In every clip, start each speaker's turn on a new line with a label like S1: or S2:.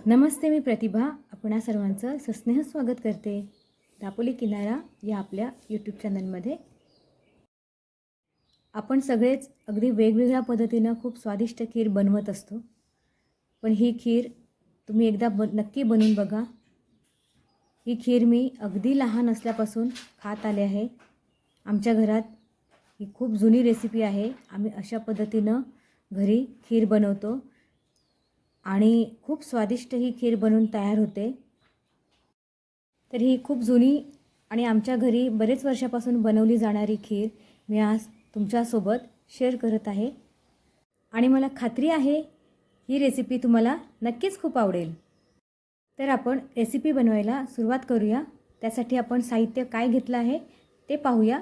S1: नमस्ते, मी प्रतिभा. आपणा सर्वांचं सस्नेह स्वागत करते दापोली किनारा या आपल्या यूट्यूब चॅनलमध्ये. आपण सगळेच अगदी वेगवेगळ्या पद्धतीनं खूप स्वादिष्ट खीर बनवत असतो, पण ही खीर तुम्ही एकदा नक्की बनवून बघा. ही खीर मी अगदी लहान असल्यापासून खात आले आहे. आमच्या घरात ही खूप जुनी रेसिपी आहे. आम्ही अशा पद्धतीनं घरी खीर बनवतो आणि खूप स्वादिष्ट ही खीर बनून तयार होते. तर ही खूप जुनी आणि आमच्या घरी बरेच वर्षापासून बनवली जाणारी खीर मी आज तुमच्यासोबत शेअर करत आहे आणि मला खात्री आहे ही रेसिपी तुम्हाला नक्कीच खूप आवडेल. तर आपण रेसिपी बनवायला सुरुवात करूया. त्यासाठी आपण साहित्य काय घेतलं आहे ते पाहूया.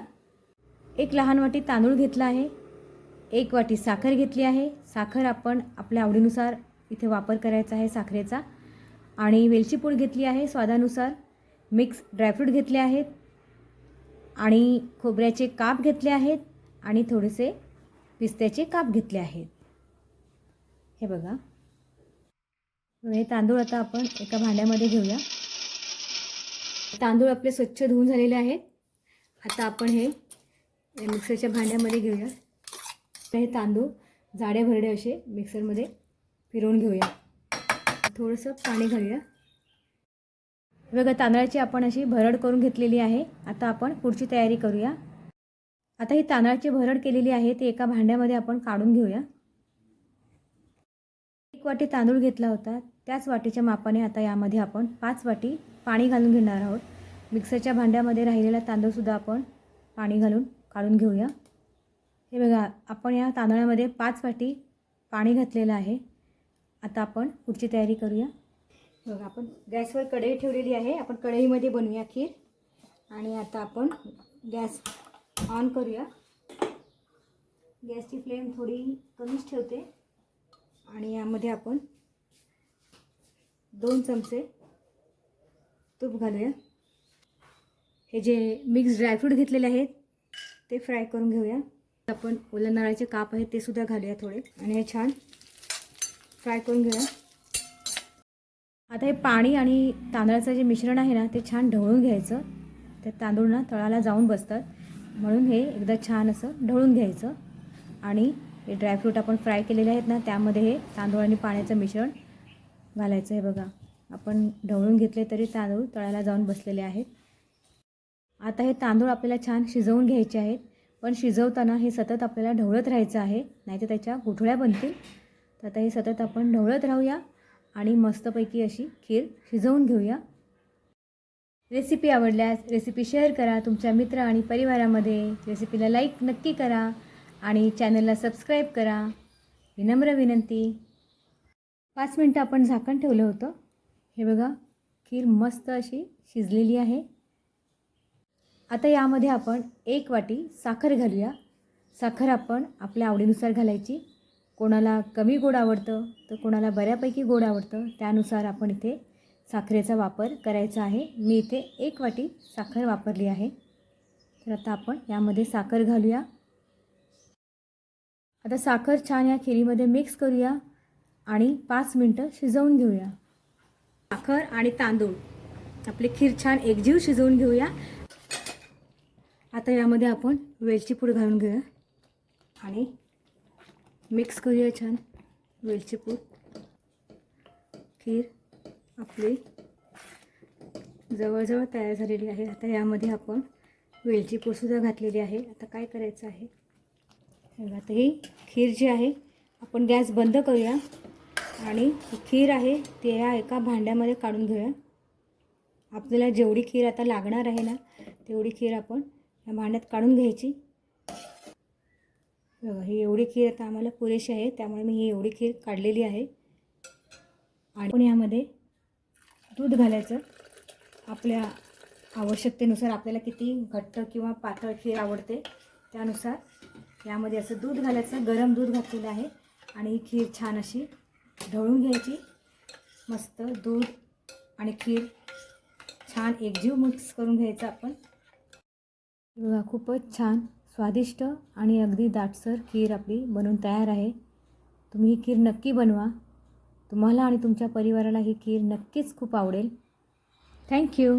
S1: एक लहान वाटी तांदूळ घेतला आहे, एक वाटी साखर घेतली आहे. साखर आपण आपल्या आवडीनुसार इथे वापर करायचा आहे साखरेचा. आणि वेलची पूड घेतली आहे स्वादानुसार. मिक्स ड्रायफ्रूट घेतले आहेत आणि खोबऱ्याचे काप घेतले आहेत आणि थोडेसे पिस्त्याचे काप घेतले आहेत. हे बघा, हे तांदूळ आता आपण एका भांड्यामध्ये घेऊया. तांदूळ आपले स्वच्छ धुवून झालेले आहेत. आता आपण हे मिक्सरच्या भांड्यामध्ये घेऊया. हे तांदूळ जाडे भरडे असे मिक्सरमध्ये फिरवून घेऊया. थोडंसं पाणी घालूया. बघा, तांदळाची आपण अशी भरड करून घेतलेली आहे. आता आपण पुढची तयारी करूया. आता ही तांदळाची भरड केलेली आहे ती एका भांड्यामध्ये आपण काढून घेऊया. एक वाटी तांदूळ घेतला होता, त्याच वाटीच्या मापाने आता यामध्ये आपण 5 वाटी पाणी घालून घेणार आहोत. मिक्सरच्या भांड्यामध्ये राहिलेला तांदूळसुद्धा आपण पाणी घालून काढून घेऊया. हे बघा, आपण या तांदळामध्ये 5 वाटी पाणी घातलेलं आहे. आता आपण पुढची तयारी करूया. बघा, आपण गॅसवर कढई ठेवलेली आहे. आपण कढईमध्ये बनवूया खीर. आणि आता आपण गॅस ऑन करूया. गॅसची फ्लेम थोडी कमीच ठेवते आणि यामध्ये आपण 2 चमचे तूप घालूया. हे जे मिक्स ड्रायफ्रूट घेतलेले आहेत ते फ्राय करून घेऊया. आपण ओल्या नारळाचे काप आहेत ते सुद्धा घालूया थोडे आणि हे छान फ्राय करून घेऊया. आता हे पाणी आणि तांदळाचं जे मिश्रण आहे ना ते छान ढवळून घ्यायचं. ते तांदूळ ना तळाला जाऊन बसतात, म्हणून हे एकदा छान असं ढवळून घ्यायचं. आणि हे ड्रायफ्रूट आपण फ्राय केलेले आहेत ना त्यामध्ये हे तांदूळ आणि पाण्याचं मिश्रण घालायचं. हे बघा, आपण ढवळून घेतले तरी तांदूळ तळाला जाऊन बसलेले आहेत. आता हे तांदूळ आपल्याला छान शिजवून घ्यायचे आहेत, पण शिजवताना हे सतत आपल्याला ढवळत राहायचं आहे, नाहीतर त्याच्या गुठळ्या बनतील. तर आता हे सतत आपण ढवळत राहूया आणि मस्तपैकी अशी खीर शिजवून घेऊया. रेसिपी आवडल्यास रेसिपी शेअर करा तुमच्या मित्र आणि परिवारामध्ये. रेसिपीला लाईक नक्की करा आणि चॅनलला सबस्क्राईब करा, विनम्र विनंती. 5 मिनटं आपण झाकण ठेवलं होतं. हे बघा, खीर मस्त अशी शिजलेली आहे. आता यामध्ये आपण 1 वाटी साखर घालूया. साखर आपण आपल्या आवडीनुसार घालायची. कोणाला कमी गोड आवडतं तर कोणाला बऱ्यापैकी गोड आवडतं, त्यानुसार आपण इथे साखरेचा वापर करायचा आहे. मी इथे 1 वाटी साखर वापरली आहे. तर आता आपण यामध्ये साखर घालूया. आता साखर छान या खिरीमध्ये मिक्स करूया आणि 5 मिनटं शिजवून घेऊया. साखर आणि तांदूळ आपली खीर छान एकजीव शिजवून घेऊया. आता यामध्ये आपण वेलची पूड घालून घेऊया आणि मिक्स करूया छान वेलची पूड. खीर आपली जवळजवळ तयार झालेली आहे. आता यामध्ये आपण वेलची पूडसुद्धा घातलेली आहे. आता काय करायचं आहे, आता ही खीर जी आहे आपण गॅस बंद करूया आणि ही खीर आहे ती या एका भांड्यामध्ये काढून घेऊया. आपल्याला जेवढी खीर आता लागणार आहे ना तेवढी खीर आपण या भांड्यात काढून घ्यायची. बघा, ही एवढी खीर आता आम्हाला पुरेशी आहे, त्यामुळे मी ही एवढी खीर काढलेली आहे. आणि आपण यामध्ये दूध घालायचं आपल्या आवश्यकतेनुसार. आपल्याला किती घट्ट किंवा पातळ खीर आवडते त्यानुसार यामध्ये असं दूध घालायचं. गरम दूध घातलेलं आहे आणि ही खीर छान अशी ढवळून घ्यायची. मस्त दूध आणि खीर छान एकजीव मिक्स करून घ्यायचं आपण. बघा, खूपच छान स्वादिष्ट आणि अगदी दाटसर खीर आपली बनवून तयार आहे. तुम्ही ही खीर नक्की बनवा. तुम्हाला आणि तुमच्या परिवाराला ही खीर नक्कीच खूप आवडेल. थँक्यू.